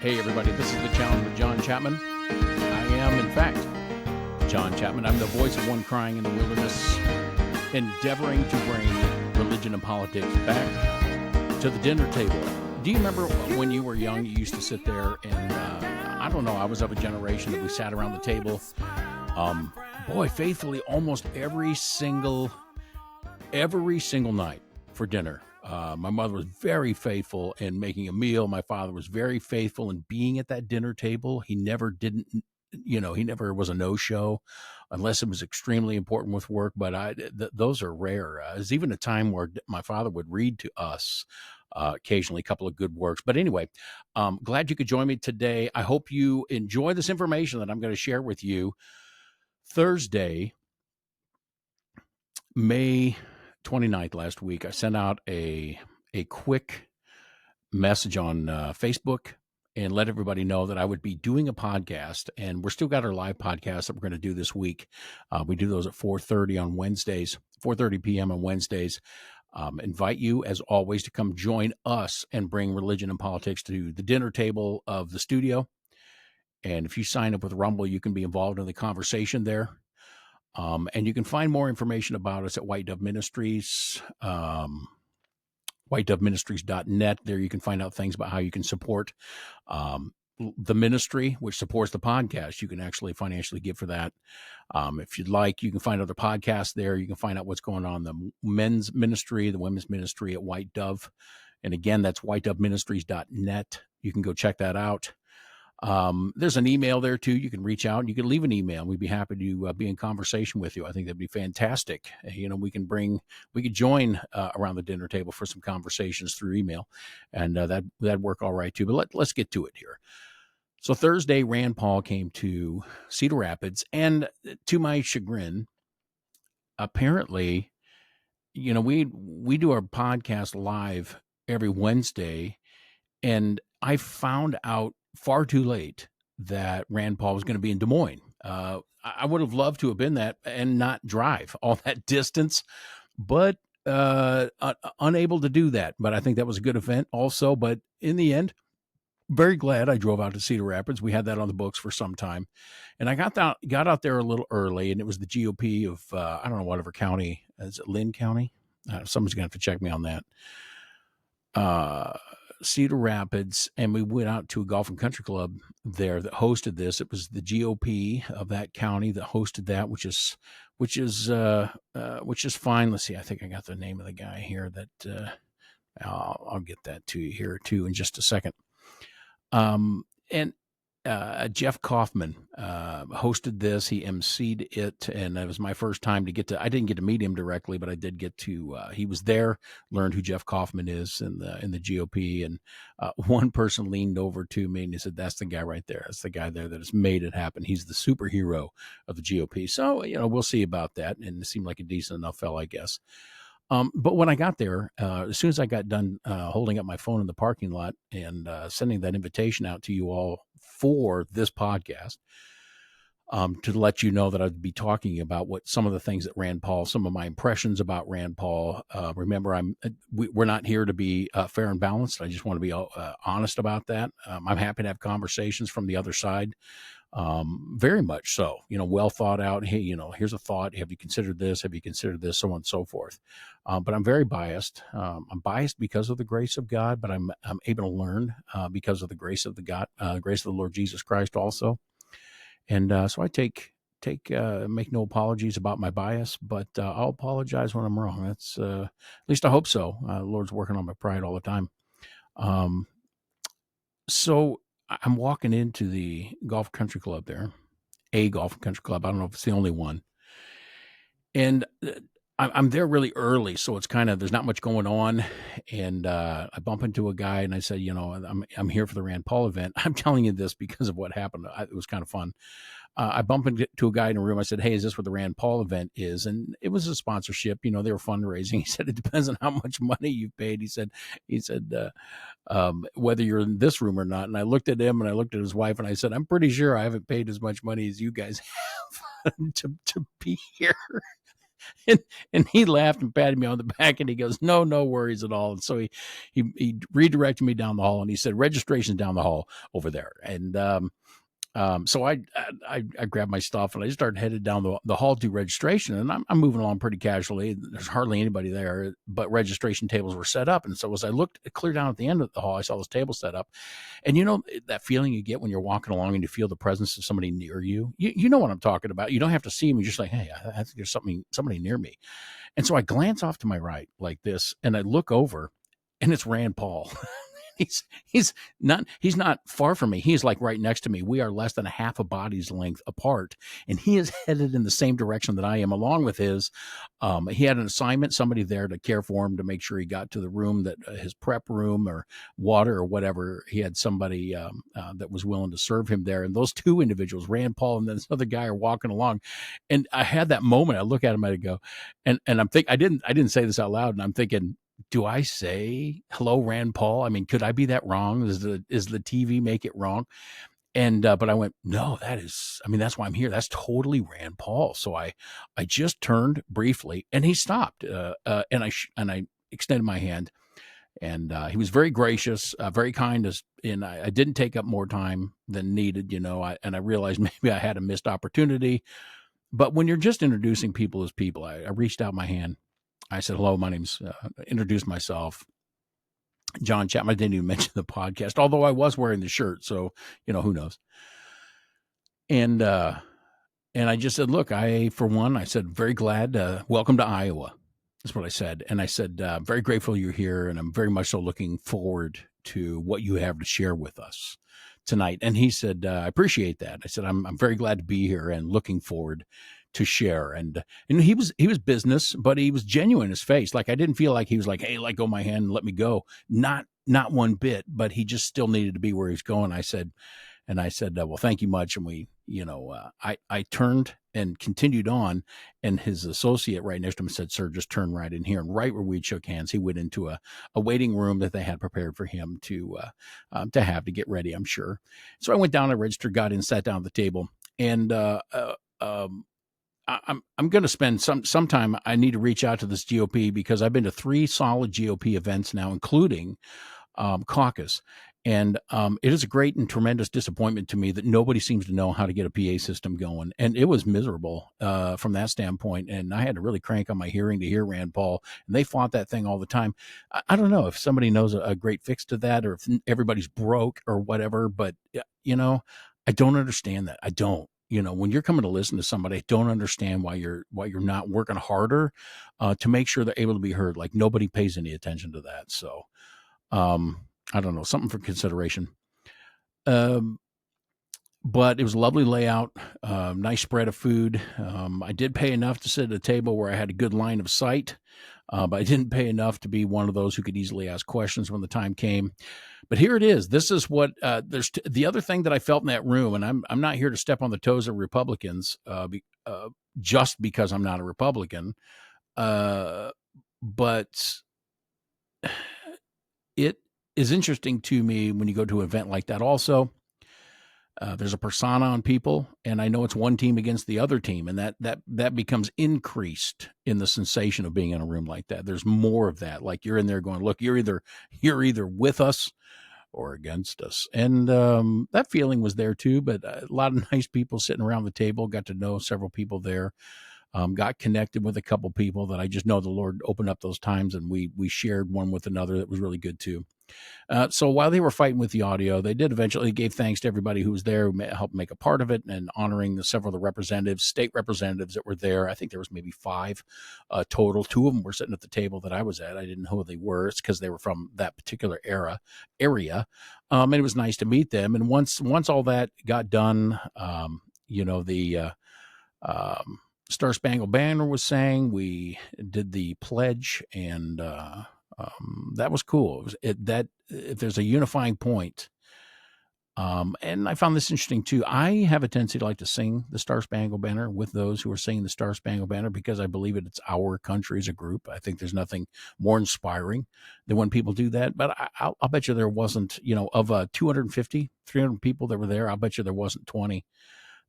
Hey, everybody, this is The Challenge with John Chapman. I am, in fact, John Chapman. I'm the voice of one crying in the wilderness, endeavoring to bring religion and politics back to the dinner table. Do you remember when you were young, you used to sit there and, I don't know, I was of a generation that we sat around the table, faithfully almost every single night for dinner. My mother was very faithful in making a meal. My father was very faithful in being at that dinner table. He never was a no-show unless it was extremely important with work. But those are rare. There's even a time where my father would read to us occasionally a couple of good works. But anyway, glad you could join me today. I hope you enjoy this information that I'm going to share with you. Thursday, May 29th last week, I sent out a quick message on Facebook and let everybody know that I would be doing a podcast, and we're still got our live podcast that we're going to do this week. We do those at 4:30 on Wednesdays, 4:30 p.m. on Wednesdays. Invite you, as always, to come join us and bring religion and politics to the dinner table of the studio. And if you sign up with Rumble, you can be involved in the conversation there. And you can find more information about us at White Dove Ministries, whitedoveministries.net. There you can find out things about how you can support the ministry, which supports the podcast. You can actually financially give for that. If you'd like, you can find other podcasts there. You can find out what's going on in the men's ministry, the women's ministry at White Dove. And again, that's whitedoveministries.net. You can go check that out. There's an email there too. You can reach out and you can leave an email. We'd be happy to be in conversation with you. I think that'd be fantastic. We could join around the dinner table for some conversations through email, and that'd work all right too. But let's get to it here. So Thursday, Rand Paul came to Cedar Rapids, and to my chagrin, apparently, we do our podcast live every Wednesday, and I found out far too late that Rand Paul was going to be in Des Moines. I would have loved to have been that and not drive all that distance, but unable to do that. But I think that was a good event also. But in the end, very glad I drove out to Cedar Rapids. We had that on the books for some time. And I got out there a little early, and it was the GOP of, I don't know, whatever county. Is it Lynn County? Someone's going to have to check me on that. Cedar Rapids, and we went out to a golf and country club there that hosted this. It was the GOP of that county that hosted that, which is fine. Let's see. I think I got the name of the guy here that, I'll get that to you here too in just a second. And Jeff Kaufman hosted this. He emceed it, and it was my first time I didn't get to meet him directly, but I did get to, he was there, learned who Jeff Kaufman is in the GOP, and one person leaned over to me and he said, "That's the guy right there. That's the guy there that has made it happen. He's the superhero of the GOP." So, we'll see about that, and it seemed like a decent enough fellow, I guess. But when I got there, as soon as I got done holding up my phone in the parking lot and sending that invitation out to you all for this podcast, to let you know that I'd be talking about some of the things that Rand Paul, some of my impressions about Rand Paul. Remember, we're not here to be fair and balanced. I just want to be honest about that. I'm happy to have conversations from the other side. Very much so, well thought out. Hey, here's a thought. Have you considered this? Have you considered this? So on and so forth. But I'm very biased. I'm biased because of the grace of God, but I'm able to learn because of the grace of grace of the Lord Jesus Christ also. And so I make no apologies about my bias, but I'll apologize when I'm wrong. That's at least I hope so. The Lord's working on my pride all the time. So I'm walking into the golf country club there, a golf country club. I don't know if it's the only one. And I'm there really early, so it's there's not much going on. And I bump into a guy, and I said, I'm here for the Rand Paul event. I'm telling you this because of what happened. It was kind of fun. I bumped into a guy in a room. I said, "Hey, is this where the Rand Paul event is?" And it was a sponsorship. They were fundraising. He said, "It depends on how much money you've paid." He said, whether you're in this room or not. And I looked at him and I looked at his wife and I said, "I'm pretty sure I haven't paid as much money as you guys have to be here." and, and he laughed and patted me on the back, and he goes, no, no worries at all. And so he redirected me down the hall, and he said, registration's down the hall over there. And so I grabbed my stuff and I just started headed down the hall to registration, and I'm moving along pretty casually. There's hardly anybody there, but registration tables were set up. And so as I looked clear down at the end of the hall, I saw this table set up, and that feeling you get when you're walking along and you feel the presence of somebody near you. You know what I'm talking about. You don't have to see me, just like, hey, I think there's somebody near me. And so I glance off to my right like this, and I look over, and it's Rand Paul. He's not far from me. He's like right next to me. We are less than a half a body's length apart, and he is headed in the same direction that I am, along with his. He had an assignment, somebody there to care for him, to make sure he got to the room, that his prep room or water or whatever. He had somebody that was willing to serve him there. And those two individuals, Rand Paul and then this other guy, are walking along. And I had that moment. I look at him and I go, and I'm thinking, I didn't say this out loud, and I'm thinking, do I say hello, Rand Paul? I mean, could I be that wrong? Is the TV make it wrong? And but I went, no, that's why I'm here. That's totally Rand Paul. So I just turned briefly, and he stopped, and I extended my hand, and he was very gracious, very kind, and I didn't take up more time than needed, and I realized maybe I had a missed opportunity. But when you're just introducing people as people, I reached out my hand. I said, hello, my name's, introduced myself, John Chapman. I didn't even mention the podcast, although I was wearing the shirt. So, who knows? And I just said, look, for one, I said, very glad, welcome to Iowa. That's what I said. And I said, very grateful you're here, and I'm very much so looking forward to what you have to share with us tonight. And he said, I appreciate that. I said, I'm very glad to be here and looking forward to share. And he was business, but he was genuine in his face. Like, I didn't feel like he was like, hey, let go of my hand and let me go. Not one bit, but he just still needed to be where he's going. I said, well, thank you much. And we, I turned and continued on, and his associate right next to him said, sir, just turn right in here. And right where we shook hands, he went into a waiting room that they had prepared for him to get ready, I'm sure. So I went down, I registered, got in, sat down at the table, and I'm going to spend some time. I need to reach out to this GOP, because I've been to 3 solid GOP events now, including caucus. And it is a great and tremendous disappointment to me that nobody seems to know how to get a PA system going. And it was miserable from that standpoint. And I had to really crank on my hearing to hear Rand Paul. And they fought that thing all the time. I don't know if somebody knows a great fix to that, or if everybody's broke or whatever. But, I don't understand that. I don't. When you're coming to listen to somebody, I don't understand why you're not working harder to make sure they're able to be heard. Like, nobody pays any attention to that. So, I don't know, something for consideration. But it was a lovely layout, nice spread of food. I did pay enough to sit at a table where I had a good line of sight, but I didn't pay enough to be one of those who could easily ask questions when the time came. But here it is. This is what the other thing that I felt in that room, and I'm not here to step on the toes of Republicans just because I'm not a Republican, but it is interesting to me when you go to an event like that. Also, there's a persona on people, and I know it's one team against the other team, and that becomes increased in the sensation of being in a room like that. There's more of that. Like, you're in there going, look, you're either with us or against us. And that feeling was there too, but a lot of nice people sitting around the table. Got to know several people there. Got connected with a couple people that I just know the Lord opened up those times, and we shared one with another that was really good too. So while they were fighting with the audio, they did eventually give thanks to everybody who was there, who helped make a part of it, and honoring several of the representatives, state representatives that were there. I think there was maybe 5 total. 2 of them were sitting at the table that I was at. I didn't know who they were. It's because they were from that particular area. And it was nice to meet them. And once all that got done, the Star Spangled Banner was sang. We did the pledge, and that was cool. If there's a unifying point, and I found this interesting too. I have a tendency to like to sing the Star Spangled Banner with those who are singing the Star Spangled Banner, because I believe it's our country as a group. I think there's nothing more inspiring than when people do that. But I'll bet you there wasn't, of 250, 300 people that were there, I'll bet you there wasn't 20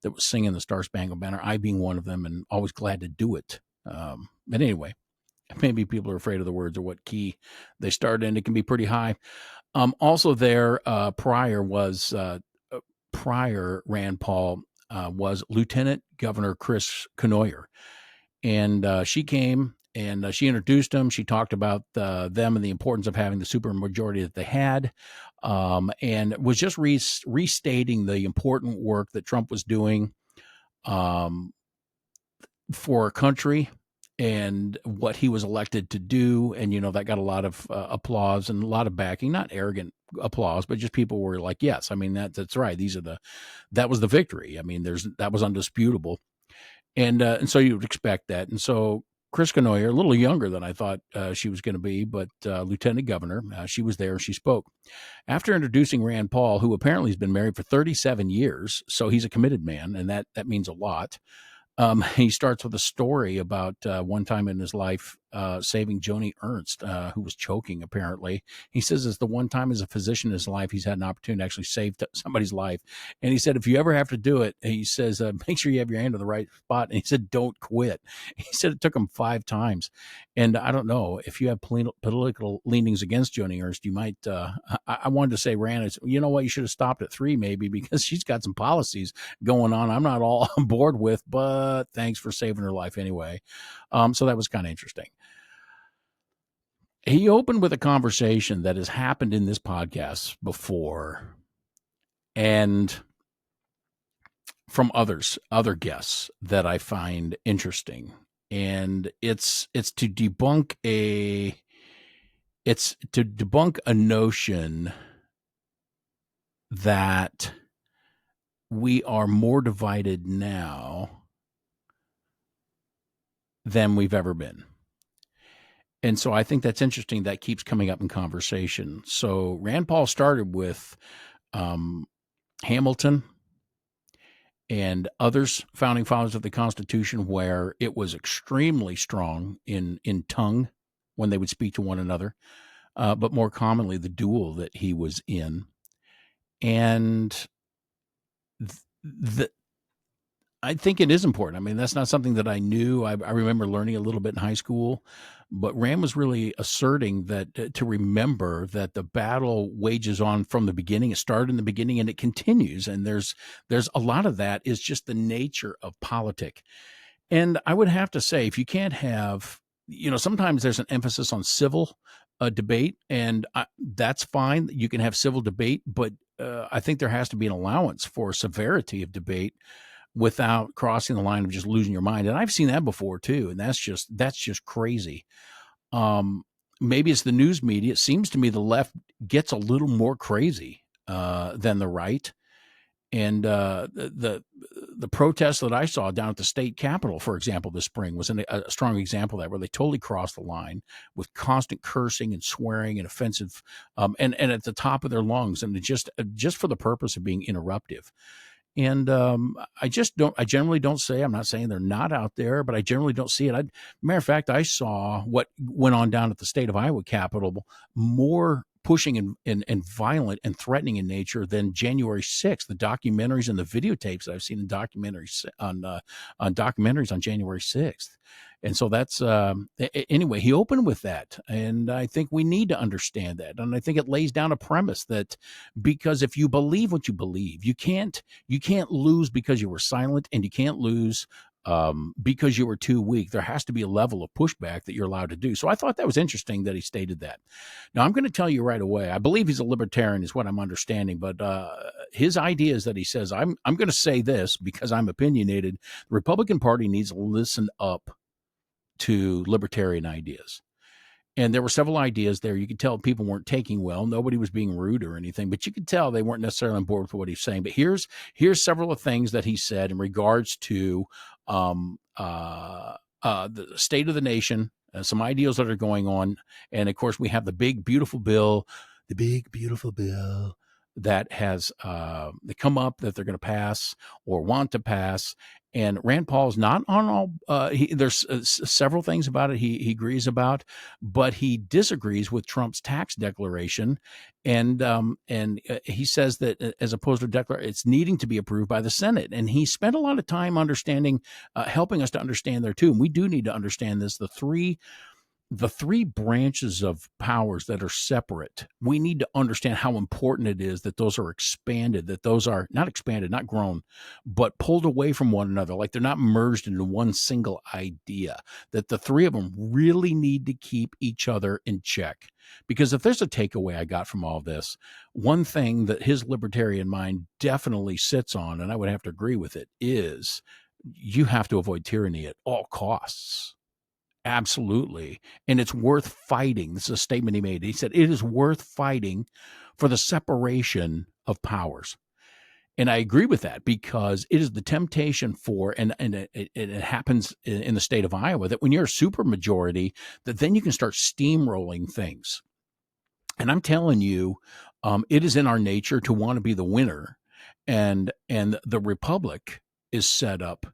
that was singing the Star Spangled Banner, I being one of them, and always glad to do it But anyway, maybe people are afraid of the words or what key they start in. It can be pretty high. Also there, prior Rand Paul was Lieutenant Governor Chris Cournoyer. And she came and she introduced him. She talked about them and the importance of having the supermajority that they had, and was just restating the important work that Trump was doing for our country and what he was elected to do. And, that got a lot of applause and a lot of backing, not arrogant applause, but just people were like, yes, I mean, that's right. That was the victory. I mean, that was undisputable. And so you would expect that. And so Chris Cournoyer, a little younger than I thought she was going to be, but lieutenant governor, she was there. She spoke. After introducing Rand Paul, who apparently has been married for 37 years, so he's a committed man, and that means a lot. He starts with a story about one time in his life saving Joni Ernst, who was choking, apparently. He says it's the one time as a physician in his life he's had an opportunity to actually save somebody's life. And he said, if you ever have to do it, he says, make sure you have your hand in the right spot. And he said, don't quit. He said it took him 5 times. And I don't know, if you have political leanings against Joni Ernst, you might, I wanted to say, Rand, you know what, you should have stopped at 3 maybe, because she's got some policies going on I'm not all on board with, but thanks for saving her life anyway. So that was kind of interesting. He opened with a conversation that has happened in this podcast before and from other guests that I find interesting. And it's to debunk a notion that we are more divided now than we've ever been. And so I think that's interesting. That keeps coming up in conversation. So Rand Paul started with Hamilton and others, founding fathers of the Constitution, where it was extremely strong in tongue when they would speak to one another, but more commonly the duel that he was in. And I think it is important. I mean, that's not something that I knew. I remember learning a little bit in high school, but Rand was really asserting that to remember that the battle wages on from the beginning. It started in the beginning and it continues. And there's a lot of that is just the nature of politics. And I would have to say, if you can't have, sometimes there's an emphasis on civil debate, and that's fine. You can have civil debate, but I think there has to be an allowance for severity of debate without crossing the line of just losing your mind. And I've seen that before too. And that's just crazy. Maybe it's the news media. It seems to me the left gets a little more crazy than the right. And the protests that I saw down at the state capitol, for example, this spring was a strong example of that, where they totally crossed the line with constant cursing and swearing and offensive, and at the top of their lungs, and just for the purpose of being interruptive. And I generally don't say, I'm not saying they're not out there, but I generally don't see it. Matter of fact, I saw what went on down at the state of Iowa Capitol more pushing and violent and threatening in nature than January 6th, the documentaries and the videotapes that I've seen in documentaries on January 6th. And so that's, anyway, he opened with that. And I think we need to understand that. And I think it lays down a premise that because if you believe what you believe, you can't lose because you were silent, and you can't lose because you were too weak. There has to be a level of pushback that you're allowed to do. So I thought that was interesting that he stated that. Now, I'm going to tell you right away, I believe he's a libertarian is what I'm understanding, but his idea is that he says, I'm going to say this because I'm opinionated. The Republican Party needs to listen up to libertarian ideas. And there were several ideas there. You could tell people weren't taking well. Nobody was being rude or anything, but you could tell they weren't necessarily on board with what he's saying. But here's several of things that he said in regards to the state of the nation, some ideals that are going on. And of course, we have the big, beautiful bill that has they come up that they're going to pass or want to pass. And Rand Paul's not on all. There's several things about it he agrees about, but he disagrees with Trump's tax declaration, and he says that as opposed to declaration, it's needing to be approved by the Senate. And he spent a lot of time understanding, helping us to understand there too. And we do need to understand this: the three branches of powers that are separate, we need to understand how important it is that those are expanded, that those are not expanded, not grown, but pulled away from one another, like they're not merged into one single idea, that the three of them really need to keep each other in check. Because if there's a takeaway I got from all this, one thing that his libertarian mind definitely sits on, and I would have to agree with it, is you have to avoid tyranny at all costs. Absolutely. And it's worth fighting. This is a statement he made. He said, it is worth fighting for the separation of powers. And I agree with that, because it is the temptation for, and it happens in the state of Iowa, that when you're a supermajority, that then you can start steamrolling things. And I'm telling you, it is in our nature to want to be the winner. And the republic is set up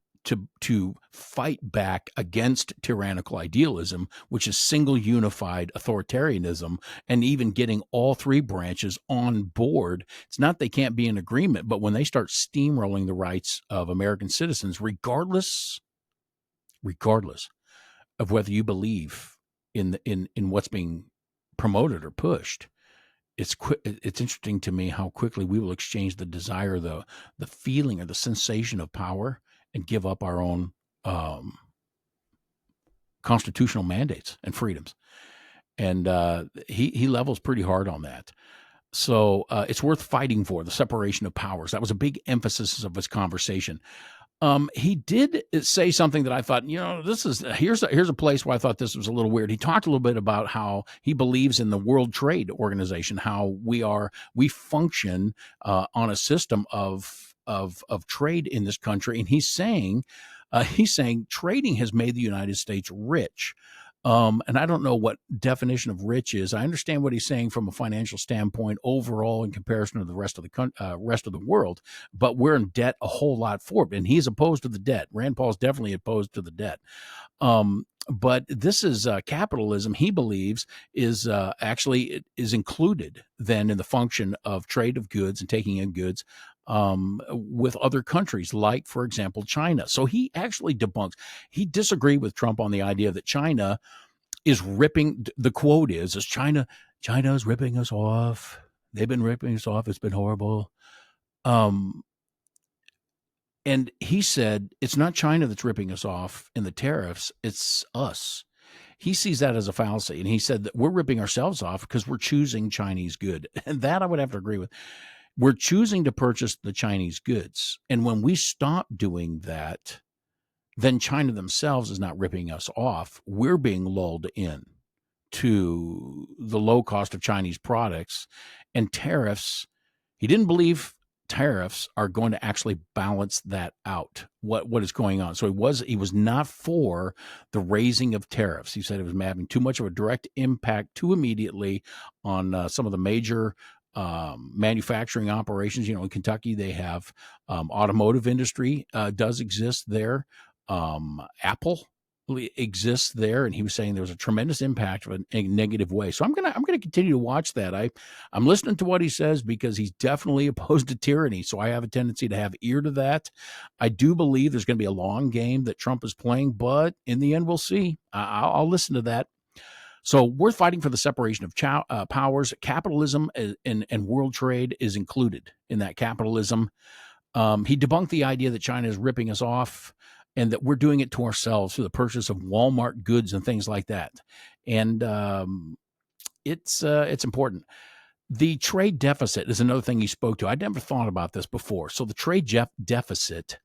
to fight back against tyrannical idealism, which is single unified authoritarianism, and even getting all three branches on board. It's not they can't be in agreement, but when they start steamrolling the rights of American citizens, regardless of whether you believe in what's being promoted or pushed, it's interesting to me how quickly we will exchange the desire, the feeling or the sensation of power, and give up our own constitutional mandates and freedoms. And he levels pretty hard on that. So it's worth fighting for, the separation of powers. That was a big emphasis of his conversation. He did say something that I thought, here's a place where I thought this was a little weird. He talked a little bit about how he believes in the World Trade Organization, how we function on a system of trade in this country. And he's saying trading has made the United States rich. And I don't know what definition of rich is. I understand what he's saying from a financial standpoint overall in comparison to the rest of the world, but we're in debt a whole lot for it. And he's opposed to the debt. Rand Paul's definitely opposed to the debt. But this is capitalism, he believes, is actually is included then in the function of trade of goods and taking in goods with other countries, like, for example, China. So he actually he disagreed with Trump on the idea that China is ripping, the quote is China is ripping us off. They've been ripping us off. It's been horrible. And he said, it's not China that's ripping us off in the tariffs, it's us. He sees that as a fallacy. And he said that we're ripping ourselves off because we're choosing Chinese good. And that I would have to agree with. We're choosing to purchase the Chinese goods. And when we stop doing that, then China themselves is not ripping us off. We're being lulled in to the low cost of Chinese products and tariffs. He didn't believe tariffs are going to actually balance that out, what is going on. So he was not for the raising of tariffs. He said it was having too much of a direct impact too immediately on some of the major manufacturing operations. In Kentucky, they have automotive industry does exist there. Apple exists there, and he was saying there was a tremendous impact of a negative way. So I'm gonna continue to watch that. I'm listening to what he says because he's definitely opposed to tyranny. So I have a tendency to have ear to that. I do believe there's going to be a long game that Trump is playing, but in the end, we'll see. I'll listen to that. So worth fighting for the separation of powers. Capitalism and world trade is included in that capitalism. He debunked the idea that China is ripping us off and that we're doing it to ourselves through the purchase of Walmart goods and things like that. And it's important. The trade deficit is another thing he spoke to. I'd never thought about this before. So the trade deficit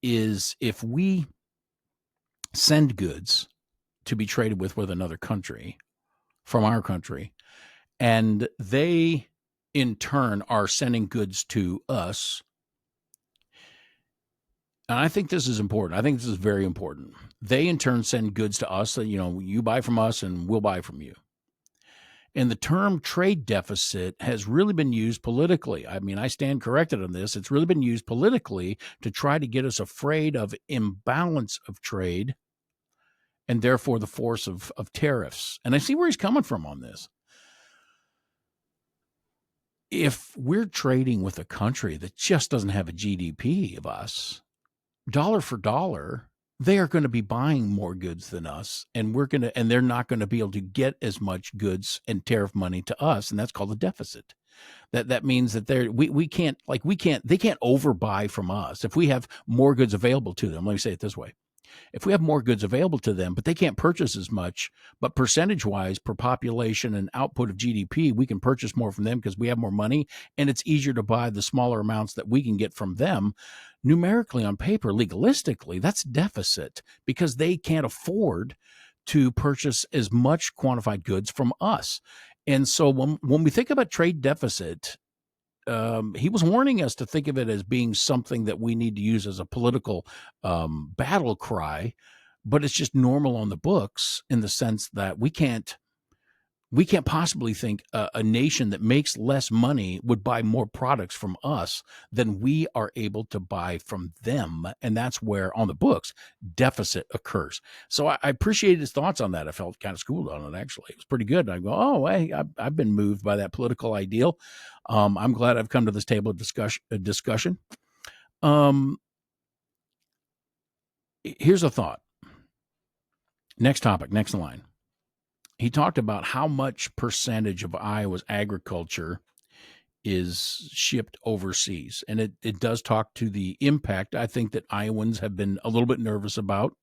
is if we send goods to be traded with another country from our country, and they in turn are sending goods to us. And I think this is important. I think this is very important. They in turn send goods to us that, you buy from us and we'll buy from you. And the term trade deficit has really been used politically. I mean, I stand corrected on this. It's really been used politically to try to get us afraid of imbalance of trade and therefore the force of tariffs. And I see where he's coming from on this. If we're trading with a country that just doesn't have a GDP of us, dollar for dollar, they are going to be buying more goods than us, and they're not going to be able to get as much goods and tariff money to us, and that's called a deficit. That means that they can't overbuy from us. If we have more goods available to them, let me say it this way. If we have more goods available to them, but they can't purchase as much, but percentage-wise per population and output of GDP, we can purchase more from them because we have more money, and it's easier to buy the smaller amounts that we can get from them. Numerically on paper, legalistically, that's deficit because they can't afford to purchase as much quantified goods from us. And so when we think about trade deficit, he was warning us to think of it as being something that we need to use as a political battle cry, but it's just normal on the books in the sense that we can't possibly think a nation that makes less money would buy more products from us than we are able to buy from them. And that's where, on the books, deficit occurs. So I appreciated his thoughts on that. I felt kind of schooled on it, actually. It was pretty good. I go, oh, hey, I've been moved by that political ideal. I'm glad I've come to this table of discussion. Here's a thought. Next topic, next line. He talked about how much percentage of Iowa's agriculture is shipped overseas. And it does talk to the impact, I think, that Iowans have been a little bit nervous about.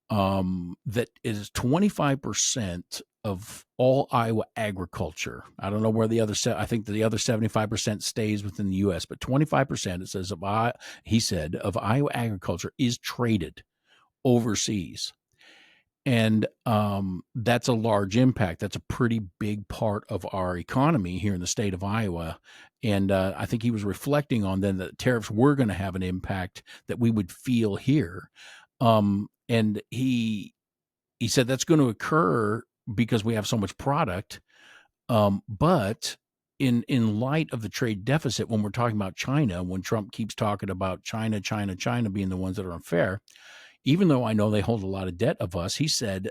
That is 25% of all Iowa agriculture. I don't know where I think the other 75% stays within the U.S., but 25%, it says, he said, of Iowa agriculture is traded overseas. And that's a large impact. That's a pretty big part of our economy here in the state of Iowa. And I think he was reflecting on then that tariffs were going to have an impact that we would feel here. And he said that's going to occur because we have so much product. But in light of the trade deficit, when we're talking about China, when Trump keeps talking about China being the ones that are unfair, even though I know they hold a lot of debt of us, he said,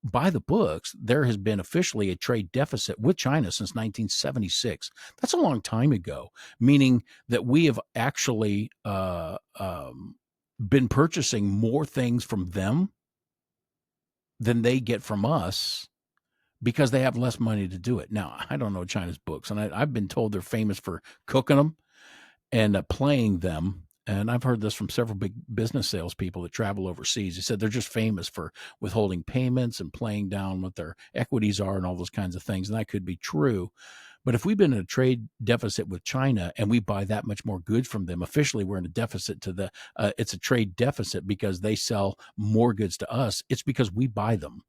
by the books, there has been officially a trade deficit with China since 1976. That's a long time ago, meaning that we have actually been purchasing more things from them than they get from us because they have less money to do it. Now, I don't know China's books, and I've been told they're famous for cooking them and playing them. And I've heard this from several big business salespeople that travel overseas. They said they're just famous for withholding payments and playing down what their equities are and all those kinds of things. And that could be true. But if we've been in a trade deficit with China and we buy that much more goods from them, officially we're in a deficit it's a trade deficit because they sell more goods to us. It's because we buy them.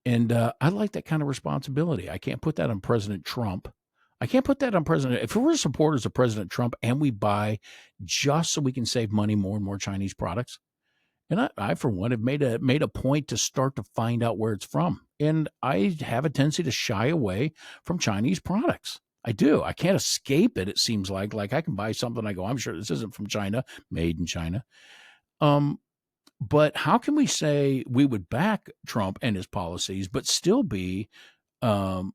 And I like that kind of responsibility. I can't put that on President Trump. I can't put that on President. If we're supporters of President Trump and we buy just so we can save money more and more Chinese products, and I for one, have made a point to start to find out where it's from. And I have a tendency to shy away from Chinese products. I do. I can't escape it. It seems like I can buy something. I go, I'm sure this isn't from China, made in China. But how can we say we would back Trump and his policies, but still be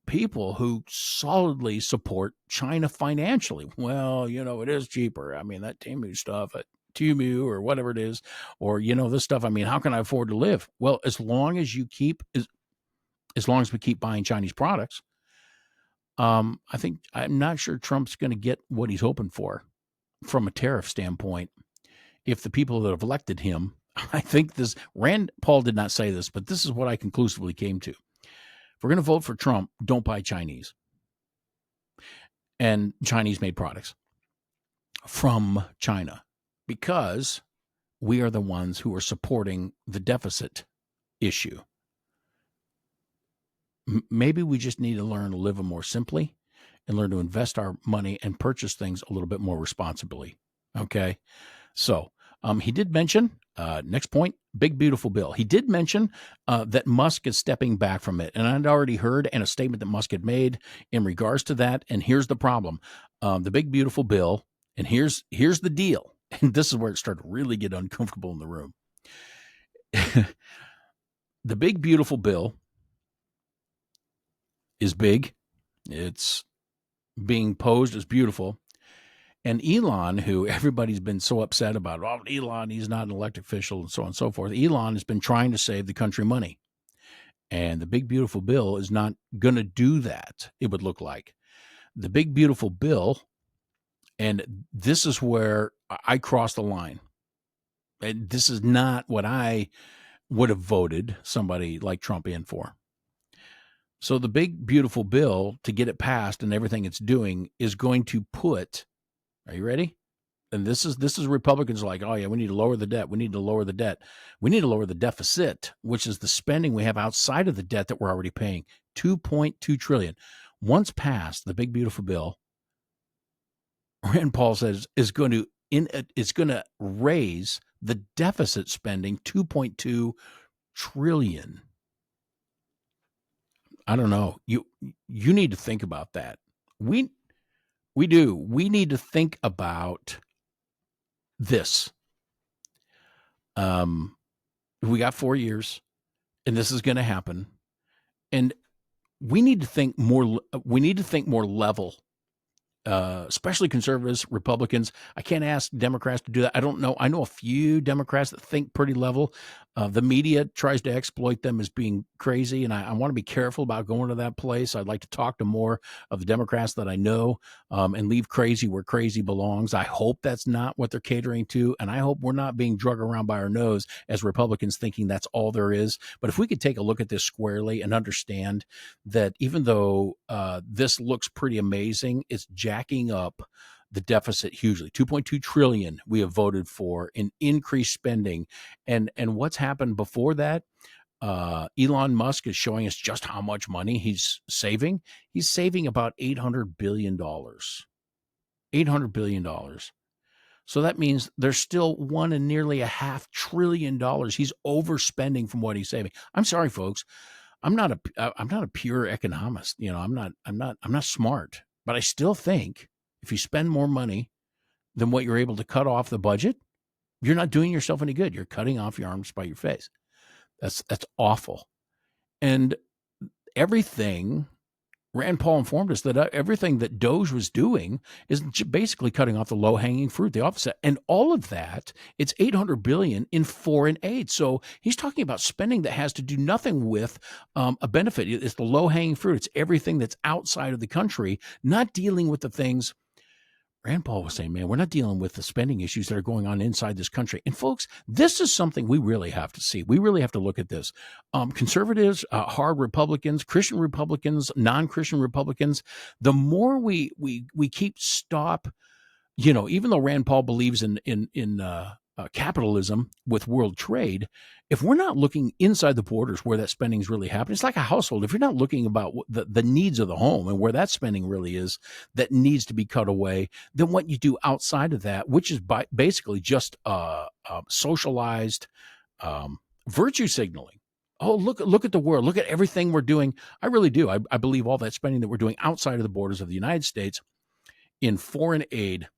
people who solidly support China financially? Well, it is cheaper. I mean, that Temu stuff at Temu or whatever it is, or, this stuff. I mean, how can I afford to live? Well, as long as we keep buying Chinese products, I'm not sure Trump's going to get what he's hoping for from a tariff standpoint. If the people that have elected him, I think Rand Paul did not say this, but this is what I conclusively came to. If we're going to vote for Trump, don't buy Chinese and Chinese-made products from China, because we are the ones who are supporting the deficit issue. Maybe we just need to learn to live more simply and learn to invest our money and purchase things a little bit more responsibly. Okay. So he did mention Next point, big, beautiful bill. He did mention that Musk is stepping back from it. And I'd already heard and a statement that Musk had made in regards to that. And here's the problem. The big, beautiful bill. And here's the deal. And this is where it started to really get uncomfortable in the room. The big, beautiful bill is big. It's being posed as beautiful. And Elon, who everybody's been so upset about, oh, Elon, he's not an elected official and so on and so forth. Elon has been trying to save the country money. And the big, beautiful bill is not going to do that, it would look like. The big, beautiful bill, and this is where I cross the line. And this is not what I would have voted somebody like Trump in for. So the big, beautiful bill, to get it passed and everything it's doing, is going to put, are you ready? And this is Republicans like, oh yeah, we need to lower the debt. We need to lower the debt. We need to lower the deficit, which is the spending we have outside of the debt that we're already paying. $2.2 trillion. Once passed, the big, beautiful bill, Rand Paul says it's going to raise the deficit spending $2.2 trillion. I don't know. You need to think about that. We do. We need to think about this. We got 4 years, and this is going to happen. And we need to think more. We need to think more level. Especially conservatives, Republicans. I can't ask Democrats to do that. I don't know. I know a few Democrats that think pretty level. The media tries to exploit them as being crazy, and I want to be careful about going to that place. I'd like to talk to more of the Democrats that I know and leave crazy where crazy belongs. I hope that's not what they're catering to, and I hope we're not being drug around by our nose as Republicans thinking that's all there is. But if we could take a look at this squarely and understand that even though this looks pretty amazing, it's jacking up the deficit hugely. 2.2 trillion we have voted for in increased spending. And what's happened before that? Elon Musk is showing us just how much money he's saving. He's saving about $800 billion. $800 billion. So that means there's still $1 and nearly $500 billion he's overspending from what he's saving. I'm sorry, folks. I'm not a pure economist. You know, I'm not smart, but I still think if you spend more money than what you're able to cut off the budget, you're not doing yourself any good. You're cutting off your arms by your face. That's awful. And everything, Rand Paul informed us that everything that Doge was doing is basically cutting off the low-hanging fruit, the opposite. And all of that, it's $800 billion in foreign aid. So he's talking about spending that has to do nothing with a benefit. It's the low-hanging fruit. It's everything that's outside of the country, not dealing with the things. Rand Paul was saying, man, we're not dealing with the spending issues that are going on inside this country. And folks, this is something we really have to see. We really have to look at this. Conservatives, hard Republicans, Christian Republicans, non-Christian Republicans, the more we keep stop, you know, even though Rand Paul believes in capitalism with world trade, if we're not looking inside the borders where that spending is really happening, it's like a household. If you're not looking about the needs of the home and where that spending really is that needs to be cut away, then what you do outside of that, which is basically just socialized virtue signaling. Oh, look at the world. Look at everything we're doing. I really do. I believe all that spending that we're doing outside of the borders of the United States in foreign aid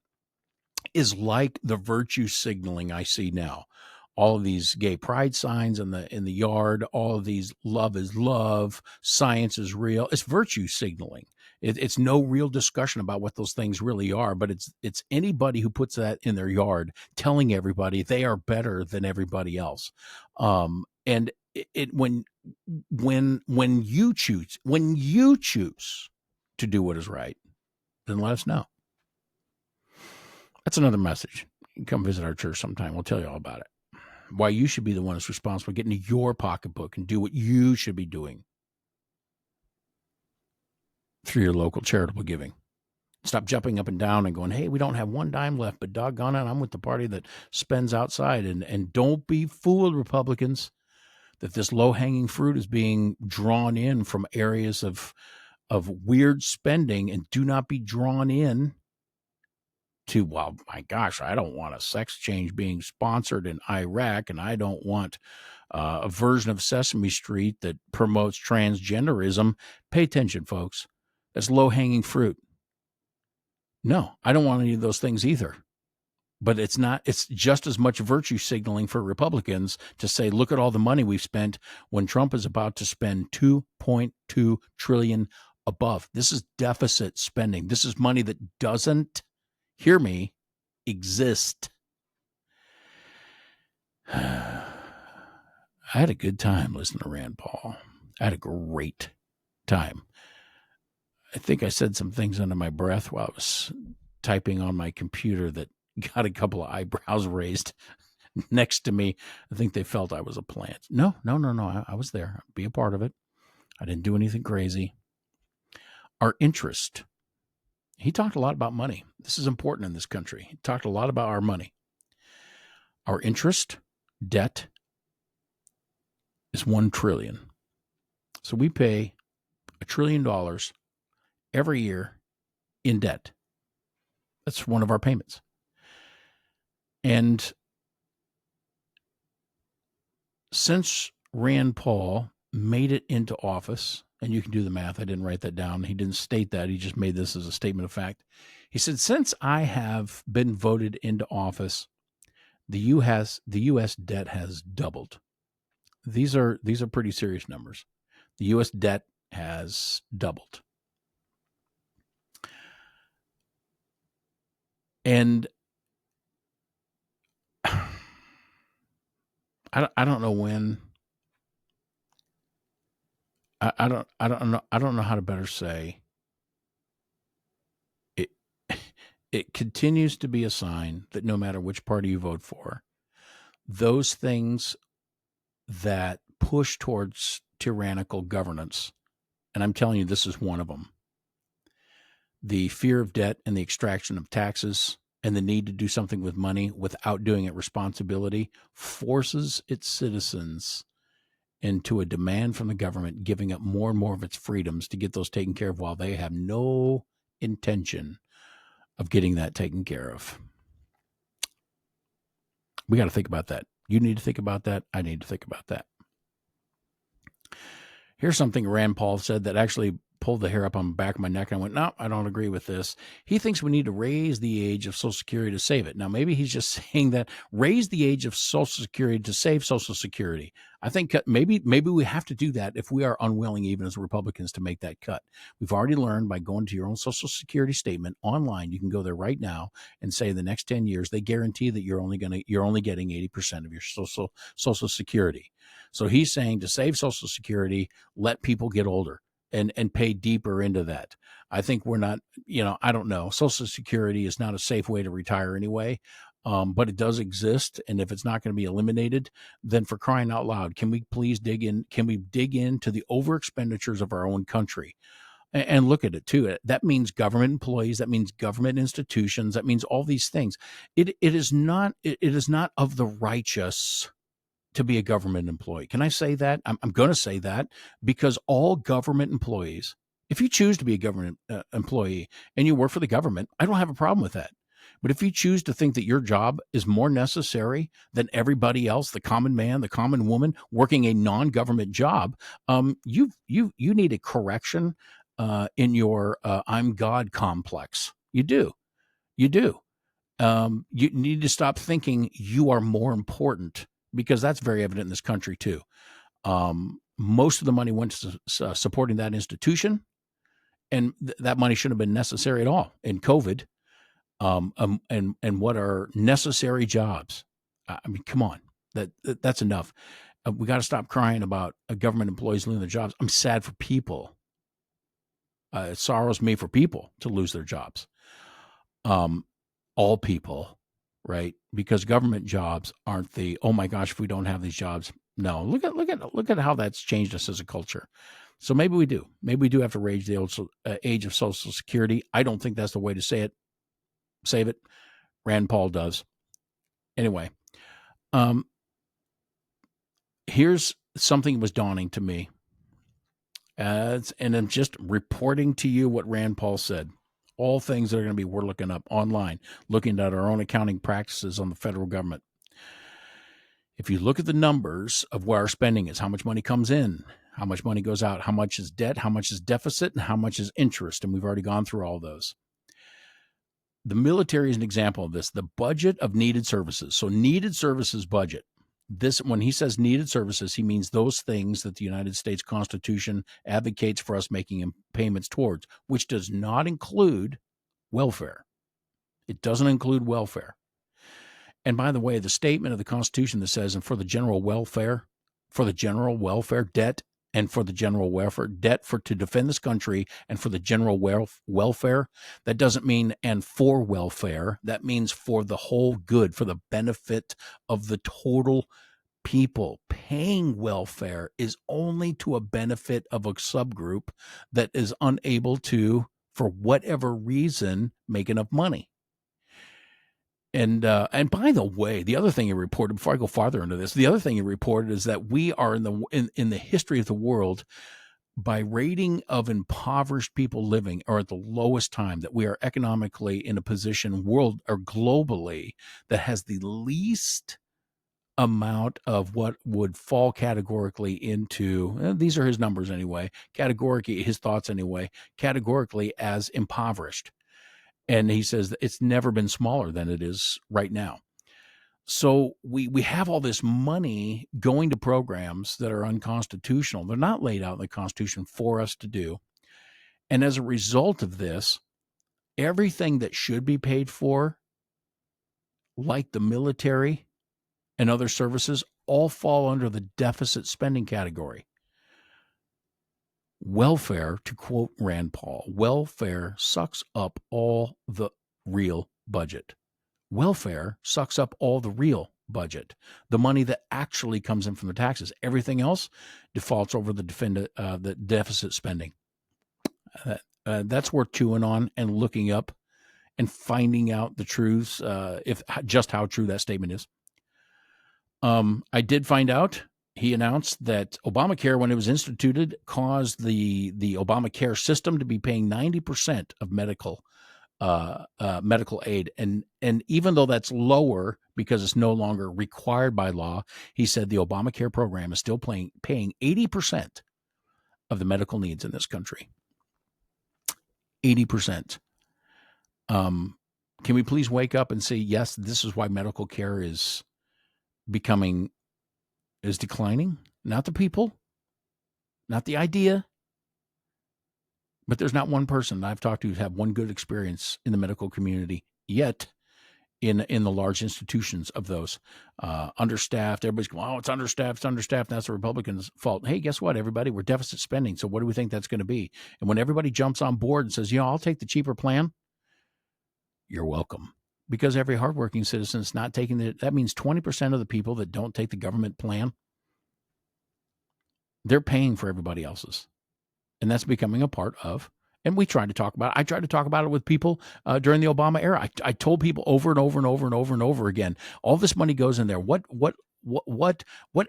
is like the virtue signaling I see now. All of these gay pride signs in the yard, all of these love is love, science is real. It's virtue signaling. It's no real discussion about what those things really are, but it's anybody who puts that in their yard telling everybody they are better than everybody else. And when you choose to do what is right, then let us know. That's another message. You can come visit our church sometime. We'll tell you all about it. Why you should be the one that's responsible for getting into your pocketbook and do what you should be doing through your local charitable giving. Stop jumping up and down and going, hey, we don't have one dime left, but doggone it, I'm with the party that spends outside. And don't be fooled, Republicans, that this low-hanging fruit is being drawn in from areas of weird spending, and do not be drawn in to, well, my gosh, I don't want a sex change being sponsored in Iraq, and I don't want a version of Sesame Street that promotes transgenderism. Pay attention, folks. That's low-hanging fruit. No, I don't want any of those things either. But it's just as much virtue signaling for Republicans to say, look at all the money we've spent when Trump is about to spend $2.2 trillion above. This is deficit spending. This is money that doesn't, hear me, exist. I had a good time listening to Rand Paul. I had a great time. I think I said some things under my breath while I was typing on my computer that got a couple of eyebrows raised next to me. I think they felt I was a plant. No. I was there. I'd be a part of it. I didn't do anything crazy. Our interest. He talked a lot about money. This is important in this country. He talked a lot about our money. Our interest, debt, is $1 trillion. So we pay $1 trillion every year in debt. That's one of our payments. And since Rand Paul made it into office, and you can do the math, I didn't write that down. He didn't state that. He just made this as a statement of fact. He said, since I have been voted into office, the U.S. debt has doubled. These are pretty serious numbers. The U.S. debt has doubled. And I don't know when. I don't know how to better say it. It continues to be a sign that no matter which party you vote for, those things that push towards tyrannical governance, and I'm telling you, this is one of them. The fear of debt and the extraction of taxes and the need to do something with money without doing it responsibility forces its citizens into a demand from the government giving up more and more of its freedoms to get those taken care of while they have no intention of getting that taken care of. We got to think about that. You need to think about that. I need to think about that. Here's something Rand Paul said that actually pulled the hair up on the back of my neck. And I went, no, I don't agree with this. He thinks we need to raise the age of Social Security to save it. Now, maybe he's just saying that raise the age of Social Security to save Social Security. I think maybe we have to do that if we are unwilling, even as Republicans, to make that cut. We've already learned by going to your own Social Security statement online. You can go there right now and say the next 10 years, they guarantee that you're only getting 80% of your Social Security. So he's saying to save Social Security, let people get older and pay deeper into that. I think we're not, I don't know. Social Security is not a safe way to retire anyway, but it does exist. And if it's not going to be eliminated, then for crying out loud, can we please dig in? Can we dig into the over expenditures of our own country? And look at it too. That means government employees. That means government institutions. That means all these things. It is not of the righteous to be a government employee. Can I say that? I'm going to say that because all government employees, if you choose to be a government employee and you work for the government, I don't have a problem with that. But if you choose to think that your job is more necessary than everybody else, the common man, the common woman working a non-government job, you need a correction in your I'm God complex. You do. You need to stop thinking you are more important, because that's very evident in this country too. Most of the money went to supporting that institution, and that money shouldn't have been necessary at all in COVID. And what are necessary jobs? I mean, come on, that's enough. We got to stop crying about government employees losing their jobs. I'm sad for people. It sorrows me for people to lose their jobs. All people. Right? Because government jobs aren't the, oh my gosh, if we don't have these jobs. No, look at how that's changed us as a culture. So maybe we do. Maybe we do have to raise the age of Social Security. I don't think that's the way to say it. Save it. Rand Paul does. Anyway, here's something that was dawning to me. And I'm just reporting to you what Rand Paul said. All things that are going to be worth looking up online, looking at our own accounting practices on the federal government. If you look at the numbers of where our spending is, how much money comes in, how much money goes out, how much is debt, how much is deficit, and how much is interest, and we've already gone through all those. The military is an example of this. The budget of needed services. So needed services budget. This, when he says needed services, he means those things that the United States Constitution advocates for us making payments towards, which does not include welfare. It doesn't include welfare. And by the way, the statement of the Constitution that says, and for the general welfare debt, and for the general welfare debt to defend this country, and for the general welfare, that doesn't mean and for welfare. That means for the whole good, for the benefit of the total people. Paying welfare is only to a benefit of a subgroup that is unable to, for whatever reason, make enough money. And by the way, the other thing he reported, before I go farther into this, the other thing he reported is that we are in the history of the world, by rating of impoverished people living, are at the lowest time, that we are economically in a position world or globally that has the least amount of what would fall categorically into, these are his numbers anyway, categorically, his thoughts anyway, categorically as impoverished. And he says that it's never been smaller than it is right now. So we have all this money going to programs that are unconstitutional. They're not laid out in the Constitution for us to do. And as a result of this, everything that should be paid for, like the military and other services, all fall under the deficit spending category. Welfare, to quote Rand Paul, welfare sucks up all the real budget. Welfare sucks up all the real budget, the money that actually comes in from the taxes. Everything else defaults over the deficit spending. That's worth chewing on and looking up and finding out the truths, if just how true that statement is. I did find out. He announced that Obamacare, when it was instituted, caused the Obamacare system to be paying 90% of medical aid, and even though that's lower because it's no longer required by law, he said the Obamacare program is still paying 80% of the medical needs in this country. 80%. Can we please wake up and say, yes, this is why medical care is declining? Not the people, not the idea, but there's not one person I've talked to who's had one good experience in the medical community yet in the large institutions of those. Understaffed. Everybody's going, oh, it's understaffed. That's the Republicans' fault. Hey, guess what, everybody? We're deficit spending. So what do we think that's going to be? And when everybody jumps on board and says, I'll take the cheaper plan, you're welcome. Because every hardworking citizen is not taking that means 20% of the people that don't take the government plan, they're paying for everybody else's. And that's becoming a part of, and I tried to talk about it with people during the Obama era. I told people over and over and over and over and over again, all this money goes in there. What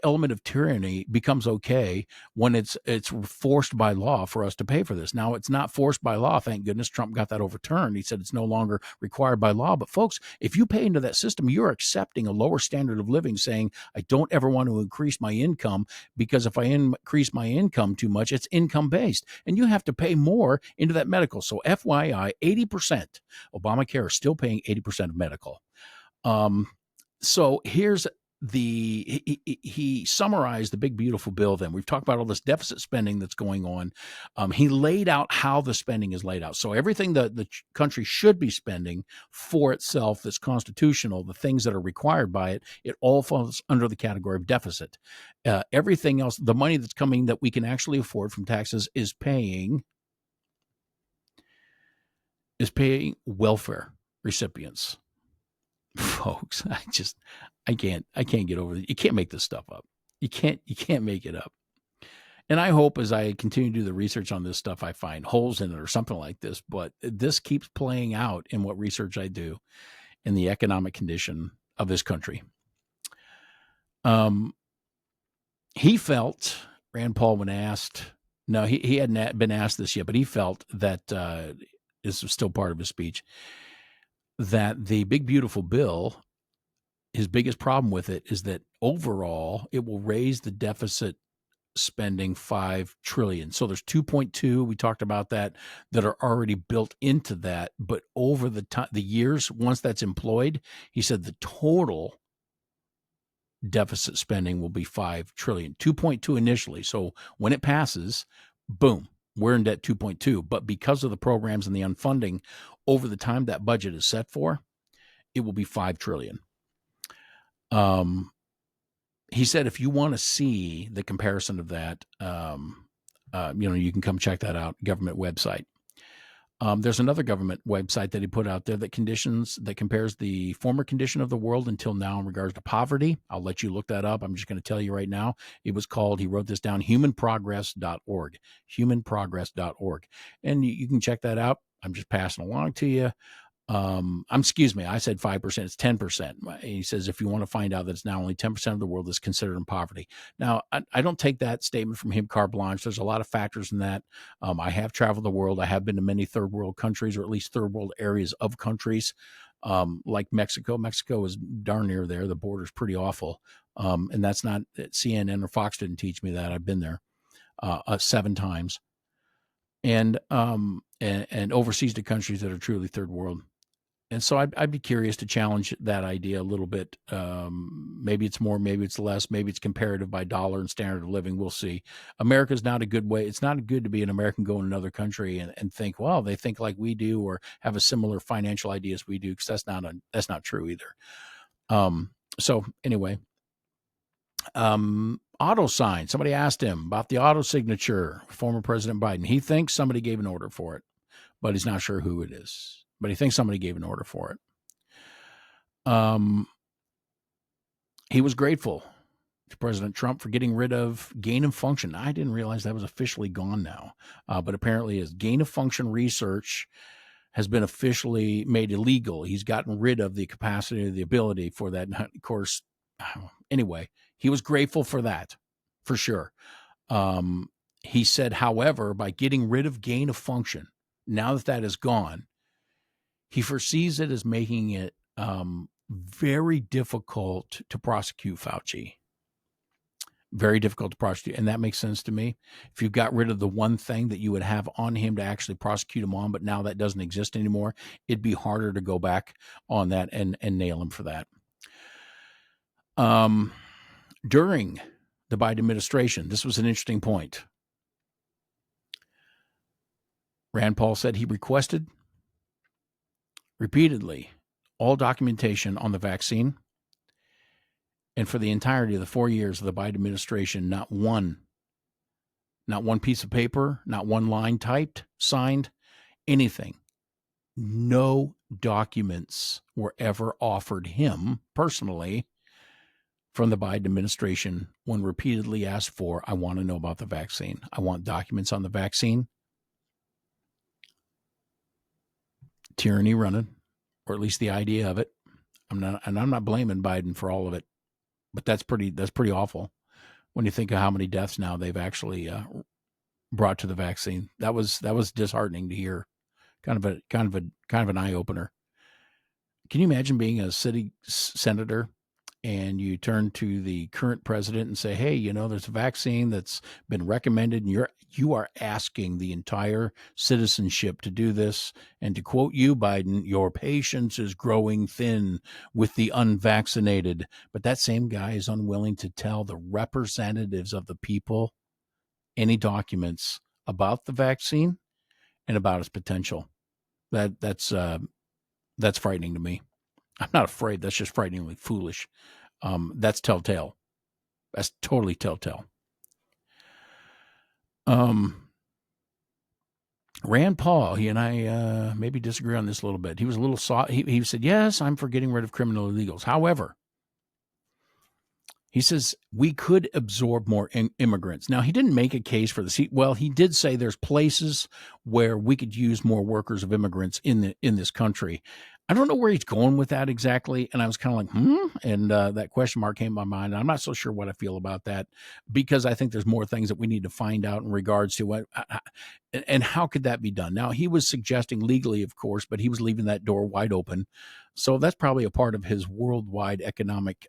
element of tyranny becomes okay when it's forced by law for us to pay for this? Now, it's not forced by law. Thank goodness Trump got that overturned. He said it's no longer required by law. But folks, if you pay into that system, you're accepting a lower standard of living, saying, I don't ever want to increase my income, because if I increase my income too much, it's income based, and you have to pay more into that medical. So FYI, 80%, Obamacare is still paying 80% of medical. So here's he summarized the big, beautiful bill. Then we've talked about all this deficit spending that's going on. He laid out how the spending is laid out. So everything that the country should be spending for itself that's constitutional, the things that are required by it, it all falls under the category of deficit. Everything else, the money that's coming that we can actually afford from taxes, is paying welfare recipients. Folks, I can't get over it. You can't make this stuff up. You can't make it up. And I hope as I continue to do the research on this stuff, I find holes in it or something like this. But this keeps playing out in what research I do in the economic condition of this country. He felt, Rand Paul, when asked, no, he hadn't been asked this yet, but he felt that is still part of his speech, that the big, beautiful bill, his biggest problem with it is that overall it will raise the deficit spending $5 trillion. So there's 2.2, we talked about that are already built into that. But over the years, once that's employed, he said the total deficit spending will be $5 trillion, 2.2 initially. So when it passes, boom, we're in debt 2.2. But because of the programs and the unfunding, over the time that budget is set for, it will be $5 trillion. He said, if you want to see the comparison of that, you can come check that out, government website. There's another government website that he put out there that compares the former condition of the world until now in regards to poverty. I'll let you look that up. I'm just going to tell you right now. It was called, he wrote this down, humanprogress.org, humanprogress.org. And you can check that out. I'm just passing along to you. Excuse me, I said 5%, it's 10%. He says, if you want to find out that it's now only 10% of the world that's considered in poverty. Now, I don't take that statement from him carte blanche. There's a lot of factors in that. I have traveled the world. I have been to many third world countries, or at least third world areas of countries, like Mexico. Mexico is darn near there. The border's pretty awful. And that's not, CNN or Fox didn't teach me that. I've been there 7 times. And overseas to countries that are truly third world. And so I'd be curious to challenge that idea a little bit. Maybe it's more, maybe it's less, maybe it's comparative by dollar and standard of living. We'll see. America's not a good way. It's not good to be an American, go in another country and think, well, they think like we do or have a similar financial idea as we do, because that's not true either. So anyway, auto sign. Somebody asked him about the auto signature, former President Biden. He thinks somebody gave an order for it, but he's not sure who it is. But he thinks somebody gave an order for it. He was grateful to President Trump for getting rid of gain of function. I didn't realize that was officially gone now, but apparently his gain of function research has been officially made illegal. He's gotten rid of the capacity or the ability for that. And of course, anyway, he was grateful for that, for sure. He said, however, by getting rid of gain of function, now that is gone, he foresees it as making it very difficult to prosecute Fauci. Very difficult to prosecute. And that makes sense to me. If you got rid of the one thing that you would have on him to actually prosecute him on, but now that doesn't exist anymore, it'd be harder to go back on that and nail him for that. During the Biden administration, this was an interesting point. Rand Paul said he requested repeatedly all documentation on the vaccine. And for the entirety of the 4 years of the Biden administration, not one piece of paper, not one line typed, signed, anything. No documents were ever offered him personally from the Biden administration when repeatedly asked for, I want to know about the vaccine. I want documents on the vaccine. Tyranny running, or at least the idea of it. I'm not blaming Biden for all of it, but that's pretty awful when you think of how many deaths now they've actually brought to the vaccine. That was disheartening to hear. Kind of an eye opener. Can you imagine being a city senator and you turn to the current president and say, hey, there's a vaccine that's been recommended, and you are asking the entire citizenship to do this. And to quote you, Biden, your patience is growing thin with the unvaccinated. But that same guy is unwilling to tell the representatives of the people any documents about the vaccine and about its potential. That's frightening to me. I'm not afraid. That's just frighteningly foolish. That's telltale. That's totally telltale. Rand Paul, he and I maybe disagree on this a little bit. He was a little soft. He said, yes, I'm for getting rid of criminal illegals. However, he says we could absorb more immigrants. Now, he didn't make a case for this. He did say there's places where we could use more workers of immigrants in this country. I don't know where he's going with that exactly. And I was kind of like, and that question mark came to my mind. I'm not so sure what I feel about that, because I think there's more things that we need to find out in regards to what and how could that be done. Now, he was suggesting legally, of course, but he was leaving that door wide open. So that's probably a part of his worldwide economic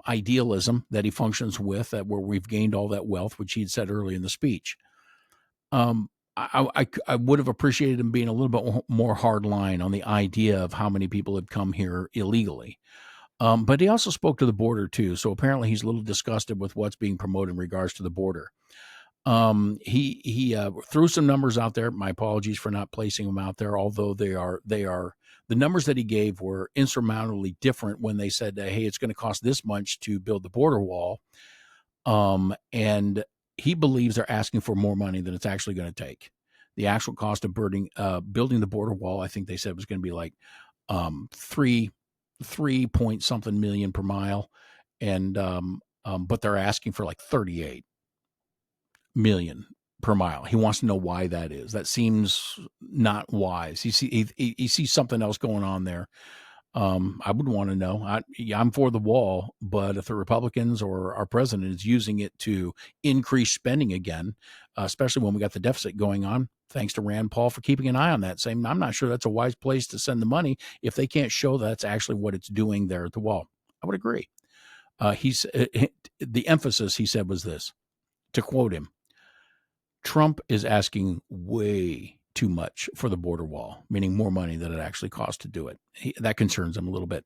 idealism that he functions with, that where we've gained all that wealth, which he'd said early in the speech. I would have appreciated him being a little bit more hard line on the idea of how many people have come here illegally. But he also spoke to the border too. So apparently he's a little disgusted with what's being promoted in regards to the border. He threw some numbers out there. My apologies for not placing them out there, although they are the numbers that he gave were insurmountably different when they said, hey, it's going to cost this much to build the border wall. And he believes they're asking for more money than it's actually going to take. The actual cost of building the border wall, I think they said, was going to be like 3 point something million per mile, and but they're asking for like 38 million per mile. He wants to know why that is. That seems not wise. He sees something else going on there. I would want to know. I'm for the wall, but if the Republicans or our president is using it to increase spending again, especially when we got the deficit going on, thanks to Rand Paul for keeping an eye on that, saying, I'm not sure that's a wise place to send the money if they can't show that's actually what it's doing there at the wall. I would agree. The emphasis, he said, was this, to quote him, Trump is asking way too much for the border wall, meaning more money than it actually costs to do it. That concerns him a little bit.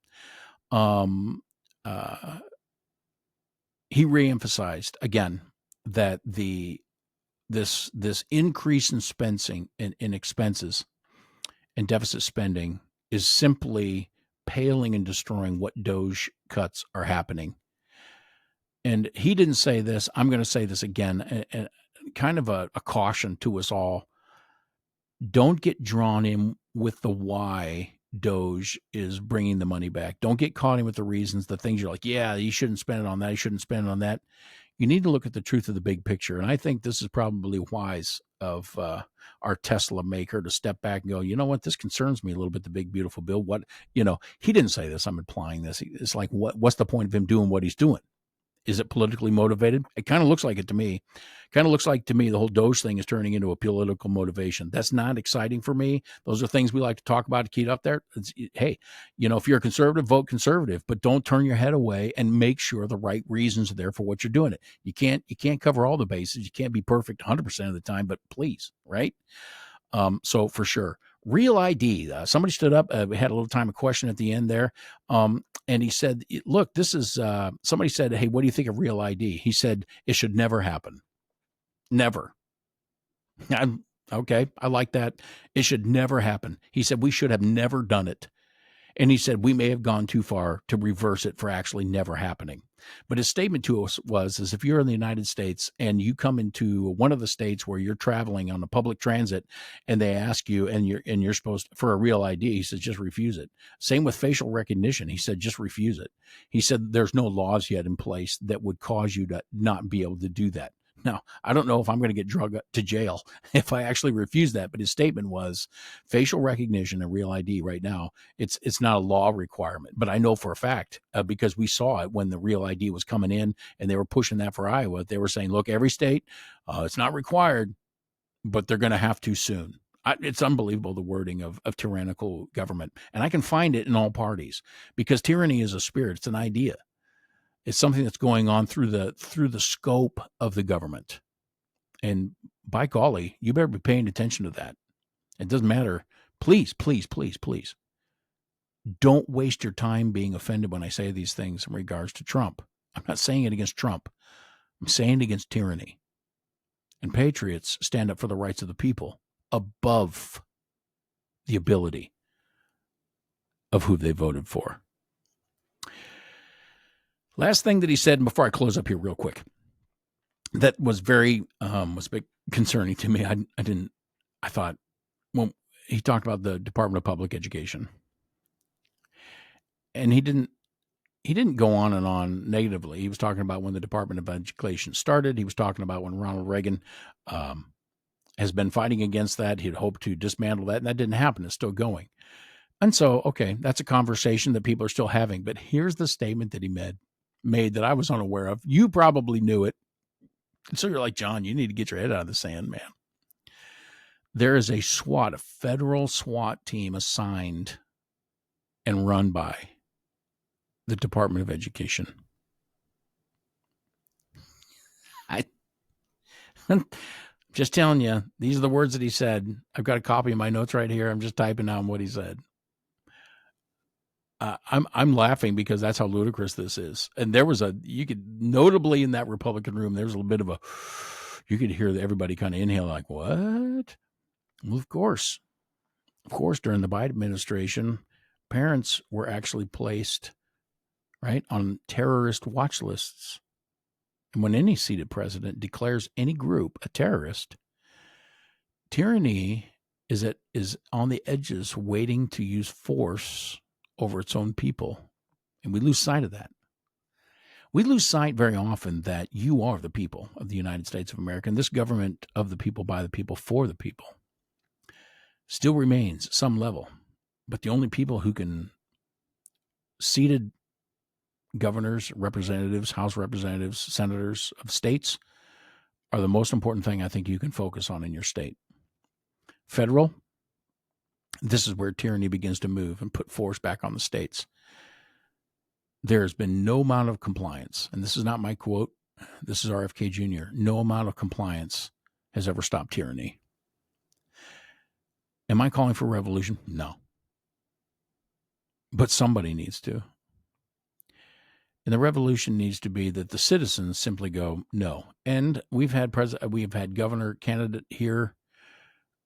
He reemphasized again that this increase in spending in expenses and deficit spending is simply paling and destroying what DOGE cuts are happening. And he didn't say this. I'm going to say this again, and kind of a caution to us all. Don't get drawn in with the why DOGE is bringing the money back. Don't get caught in with the reasons, the things you're like, yeah, you shouldn't spend it on that. You shouldn't spend it on that. You need to look at the truth of the big picture. And I think this is probably wise of our Tesla maker to step back and go, you know what, this concerns me a little bit, the big, beautiful bill. What, he didn't say this. I'm implying this. It's like, what's the point of him doing what he's doing? Is it politically motivated? It kind of looks like it to me. Kind of looks like to me the whole DOGE thing is turning into a political motivation. That's not exciting for me. Those are things we like to talk about to keep up there. Hey, if you're a conservative, vote conservative, but don't turn your head away and make sure the right reasons are there for what you're doing it. You can't cover all the bases. You can't be perfect 100% of the time, but please, right? So for sure. Real ID. Somebody stood up. We had a little time of question at the end there. And he said, look, this is, somebody said, hey, what do you think of Real ID? He said, it should never happen. Never. Okay. I like that. It should never happen. He said, we should have never done it. And he said, we may have gone too far to reverse it for actually never happening. But his statement to us was if you're in the United States and you come into one of the states where you're traveling on a public transit and they ask you and you're supposed for a Real ID, he said, just refuse it. Same with facial recognition. He said, just refuse it. He said, there's no laws yet in place that would cause you to not be able to do that. Now, I don't know if I'm going to get drugged to jail if I actually refuse that, but his statement was facial recognition and Real ID right now, it's not a law requirement. But I know for a fact, because we saw it when the Real ID was coming in and they were pushing that for Iowa. They were saying, look, every state, it's not required, but they're going to have to soon. It's unbelievable, the wording of tyrannical government. And I can find it in all parties because tyranny is a spirit. It's an idea. It's something that's going on through the scope of the government. And by golly, you better be paying attention to that. It doesn't matter. Please, please, please, please. Don't waste your time being offended when I say these things in regards to Trump. I'm not saying it against Trump. I'm saying it against tyranny. And patriots stand up for the rights of the people above the ability of who they voted for. Last thing that he said, and before I close up here real quick, that was very was a bit concerning to me. I thought, well, he talked about the Department of Public Education, and he didn't go on and on negatively. He was talking about when the Department of Education started. He was talking about when Ronald Reagan has been fighting against that. He'd hoped to dismantle that, and that didn't happen. It's still going. And so, okay, that's a conversation that people are still having. But here's the statement that he made that I was unaware of. You probably knew it. And so you're like, John, you need to get your head out of the sand, man. There is a federal SWAT team assigned and run by the Department of Education. I'm just telling you, these are the words that he said. I've got a copy of my notes right here. I'm just typing down what he said. I'm laughing because that's how ludicrous this is. And there was you could notably in that Republican room, there was a little bit of you could hear everybody kind of inhale like, what? Well, of course, during the Biden administration, parents were actually placed right on terrorist watch lists. And when any seated president declares any group a terrorist, tyranny is on the edges waiting to use force over its own people. And we lose sight of that. We lose sight very often that you are the people of the United States of America, and this government of the people, by the people, for the people still remains at some level. But the only people who can seated governors, representatives, House representatives, senators of states are the most important thing I think you can focus on in your state. Federal, this is where tyranny begins to move and put force back on the states. There has been no amount of compliance, and this is not my quote, this is RFK Jr., no amount of compliance has ever stopped tyranny. Am I calling for revolution? No. But somebody needs to. And the revolution needs to be that the citizens simply go, no. And we've had governor candidate here.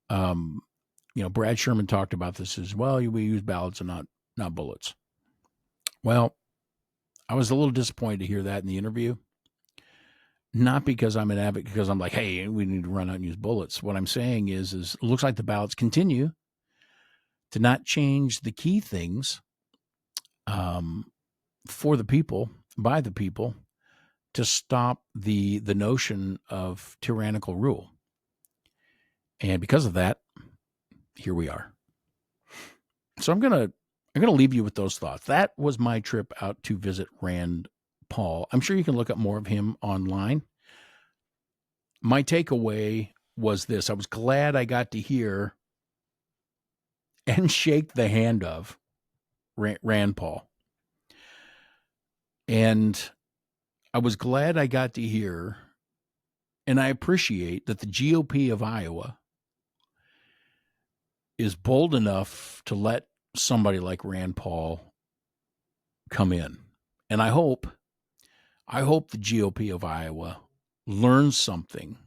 Brad Sherman talked about this as well. We use ballots and not bullets. Well, I was a little disappointed to hear that in the interview. Not because I'm an advocate, because I'm like, hey, we need to run out and use bullets. What I'm saying is it looks like the ballots continue to not change the key things for the people, by the people, to stop the notion of tyrannical rule. And because of that, here we are. So I'm gonna leave you with those thoughts. That was my trip out to visit Rand Paul. I'm sure you can look up more of him online. My takeaway was this. I was glad I got to hear and shake the hand of Rand Paul. And I was glad I got to hear, and I appreciate that the GOP of Iowa is bold enough to let somebody like Rand Paul come in. And I hope the GOP of Iowa learns something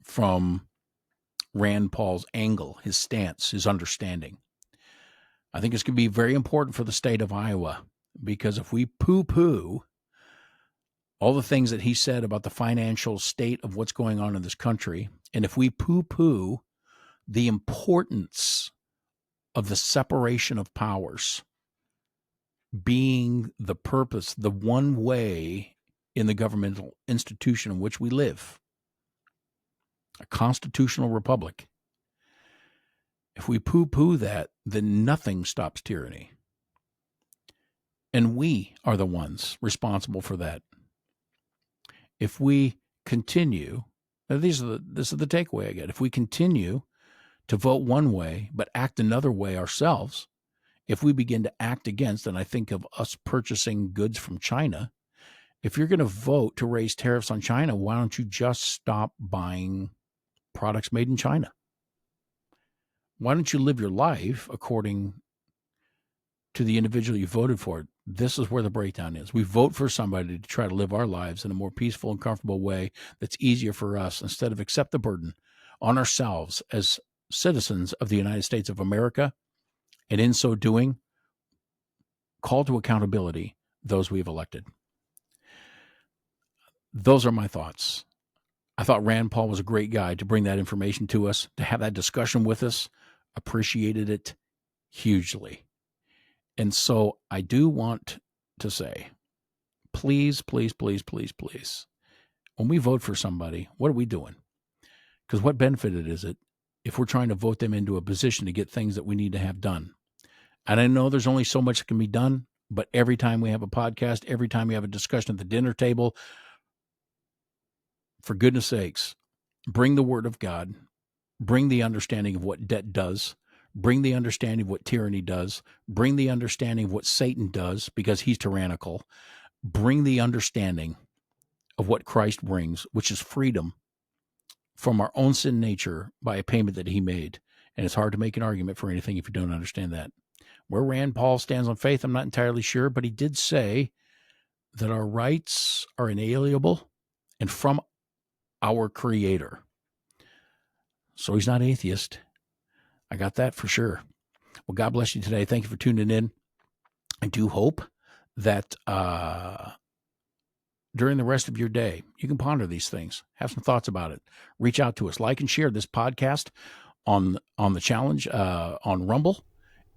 from Rand Paul's angle, his stance, his understanding. I think it's going to be very important for the state of Iowa, because if we poo-poo all the things that he said about the financial state of what's going on in this country, and if we poo-poo the importance of the separation of powers being the purpose, the one way in the governmental institution in which we live, a constitutional republic. If we poo-poo that, then nothing stops tyranny. And we are the ones responsible for that. If we continue, this is the takeaway I get. If we continue to vote one way but act another way ourselves, if we begin to act against, and I think of us purchasing goods from China, if you're going to vote to raise tariffs on China, why don't you just stop buying products made in China? Why don't you live your life according to the individual you voted for? This is where the breakdown is. We vote for somebody to try to live our lives in a more peaceful and comfortable way that's easier for us, instead of accept the burden on ourselves as citizens of the United States of America, and in so doing, call to accountability those we have elected. Those are my thoughts. I thought Rand Paul was a great guy to bring that information to us, to have that discussion with us. Appreciated it hugely. And so I do want to say, please, please, please, please, please, when we vote for somebody, what are we doing? Because what benefit is it if we're trying to vote them into a position to get things that we need to have done? And I know there's only so much that can be done, but every time we have a podcast, every time we have a discussion at the dinner table, for goodness sakes, bring the word of God, bring the understanding of what debt does, bring the understanding of what tyranny does, bring the understanding of what Satan does because he's tyrannical, bring the understanding of what Christ brings, which is freedom from our own sin nature by a payment that he made. And it's hard to make an argument for anything if you don't understand that. Where Rand Paul stands on faith, I'm not entirely sure, but he did say that our rights are inalienable and from our Creator. So he's not atheist. I got that for sure. Well, God bless you today. Thank you for tuning in. I do hope that during the rest of your day, you can ponder these things, have some thoughts about it. Reach out to us, like and share this podcast on the challenge on Rumble.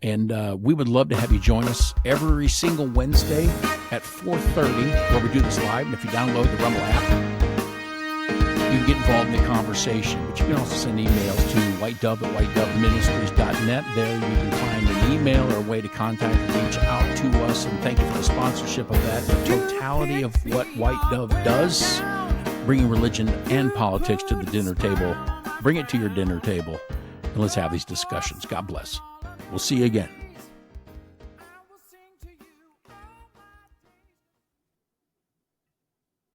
And we would love to have you join us every single Wednesday at 4:30, where we do this live. And if you download the Rumble app, you can get involved in the conversation. But you can also send emails to whitedove@whitedoveministries.net. There you can find an email or a way to contact and reach out to us. And thank you for the sponsorship of that. The totality of what White Dove does, bringing religion and politics to the dinner table. Bring it to your dinner table, and let's have these discussions. God bless. We'll see you again.